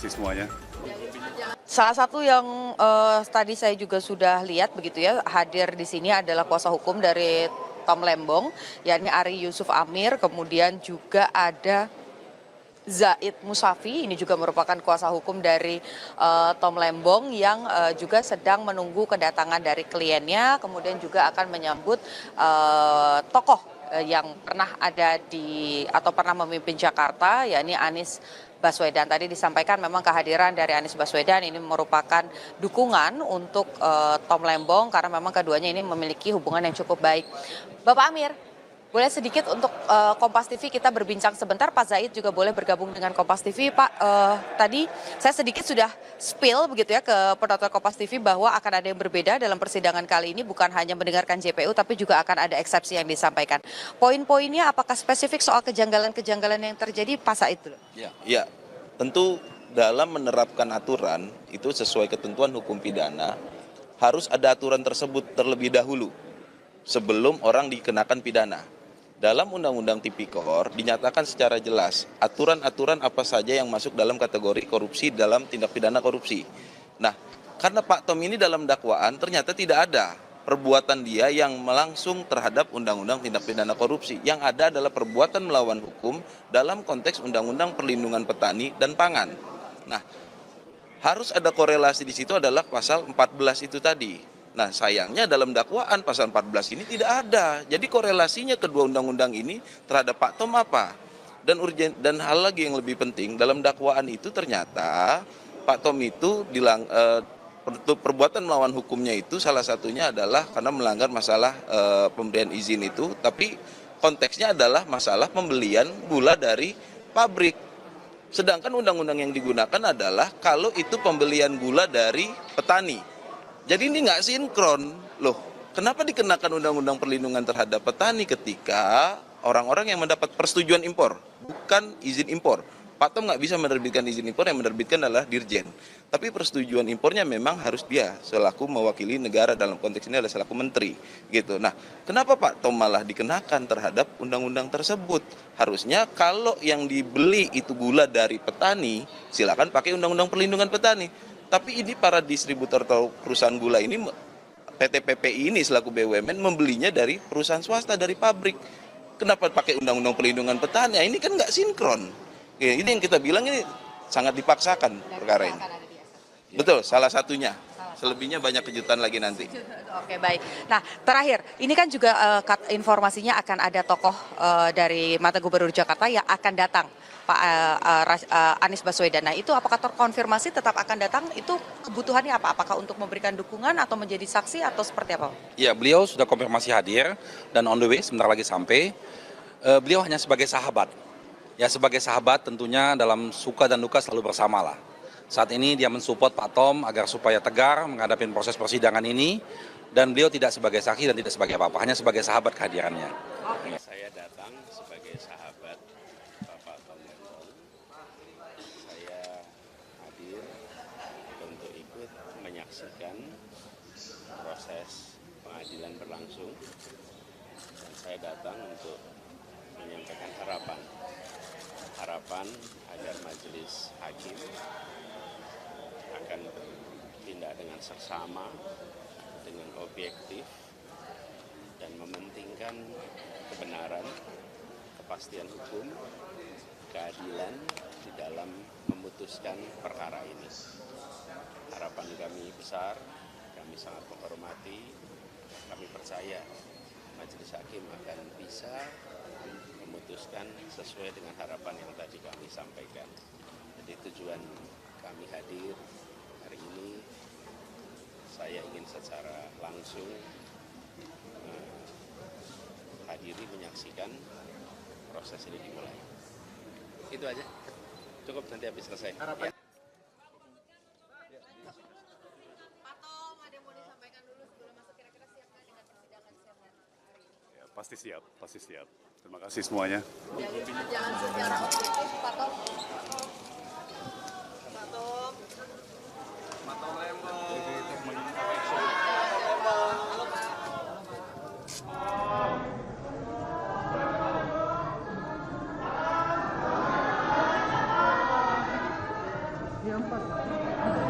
kasih semuanya. Salah satu yang tadi saya juga sudah lihat begitu ya, hadir di sini adalah kuasa hukum dari Tom Lembong, yakni Ari Yusuf Amir, kemudian juga ada Zaid Musafi, ini juga merupakan kuasa hukum dari Tom Lembong yang juga sedang menunggu kedatangan dari kliennya, kemudian juga akan menyambut tokoh yang pernah ada di atau pernah memimpin Jakarta, yakni Anies Baswedan. Tadi disampaikan memang kehadiran dari Anies Baswedan ini merupakan dukungan untuk Tom Lembong karena memang keduanya ini memiliki hubungan yang cukup baik. Bapak Amir, boleh sedikit untuk Kompas TV kita berbincang sebentar. Pak Zaid juga boleh bergabung dengan Kompas TV. Pak, tadi saya sedikit sudah spill begitu ya ke penonton Kompas TV bahwa akan ada yang berbeda dalam persidangan kali ini, bukan hanya mendengarkan JPU tapi juga akan ada eksepsi yang disampaikan. Poin-poinnya apakah spesifik soal kejanggalan-kejanggalan yang terjadi, Pak Zaid dulu? Ya, tentu dalam menerapkan aturan itu sesuai ketentuan hukum pidana harus ada aturan tersebut terlebih dahulu sebelum orang dikenakan pidana. Dalam Undang-Undang Tipikor dinyatakan secara jelas aturan-aturan apa saja yang masuk dalam kategori korupsi dalam tindak pidana korupsi. Nah, karena Pak Tom ini dalam dakwaan ternyata tidak ada perbuatan dia yang melangsung terhadap Undang-Undang Tindak Pidana Korupsi. Yang ada adalah perbuatan melawan hukum dalam konteks Undang-Undang Perlindungan Petani dan Pangan. Nah, harus ada korelasi di situ adalah pasal 14 itu tadi. Nah, sayangnya dalam dakwaan pasal 14 ini tidak ada. Jadi korelasinya kedua undang-undang ini terhadap Pak Tom apa? Dan hal lagi yang lebih penting, dalam dakwaan itu ternyata Pak Tom itu perbuatan melawan hukumnya itu salah satunya adalah karena melanggar masalah pemberian izin itu, tapi konteksnya adalah masalah pembelian gula dari pabrik. Sedangkan undang-undang yang digunakan adalah kalau itu pembelian gula dari petani. Jadi ini nggak sinkron. Loh, kenapa dikenakan undang-undang perlindungan terhadap petani ketika orang-orang yang mendapat persetujuan impor, bukan izin impor. Pak Tom nggak bisa menerbitkan izin impor, yang menerbitkan adalah Dirjen. Tapi persetujuan impornya memang harus dia selaku mewakili negara, dalam konteks ini adalah selaku menteri. Gitu. Nah, kenapa Pak Tom malah dikenakan terhadap undang-undang tersebut? Harusnya kalau yang dibeli itu gula dari petani, silakan pakai undang-undang perlindungan petani. Tapi ini para distributor atau perusahaan gula ini, PT PPI ini selaku BUMN membelinya dari perusahaan swasta, dari pabrik. Kenapa pakai undang-undang perlindungan petani? Ini kan nggak sinkron. Ya, ini yang kita bilang ini sangat dipaksakan perkara ini. Betul, salah satunya. Selebihnya banyak kejutan lagi nanti. Oke, baik. Nah, terakhir, ini kan juga informasinya akan ada tokoh dari mantan Gubernur Jakarta yang akan datang, Pak Anies Baswedan. Nah, itu apakah terkonfirmasi tetap akan datang? Itu kebutuhannya apa? Apakah untuk memberikan dukungan atau menjadi saksi atau seperti apa? Ya, beliau sudah konfirmasi hadir dan on the way, sebentar lagi sampai. Beliau hanya sebagai sahabat. Ya, sebagai sahabat tentunya dalam suka dan duka selalu bersama lah. Saat ini dia mensupport Pak Tom agar supaya tegar menghadapi proses persidangan ini, dan beliau tidak sebagai saksi dan tidak sebagai apa-apa, hanya sebagai sahabat kehadirannya. Saya datang sebagai sahabat Bapak Tom Lembong. Saya hadir untuk ikut menyaksikan proses pengadilan berlangsung, dan saya datang untuk menyampaikan harapan agar majelis hakim akan bertindak dengan seksama, dengan objektif, dan mementingkan kebenaran, kepastian hukum, keadilan di dalam memutuskan perkara ini. Harapan kami besar, kami sangat menghormati, kami percaya majelis hakim akan bisa memutuskan sesuai dengan harapan yang tadi kami sampaikan. Jadi tujuan kami hadir hari ini, saya ingin secara langsung hadiri menyaksikan proses ini dimulai. Itu aja, cukup, nanti habis selesai. Ya. Ya, pasti siap, pasti siap. Terima kasih semuanya. Jangan secara objektif, Pak Tom. Pak Tom. Iya 4.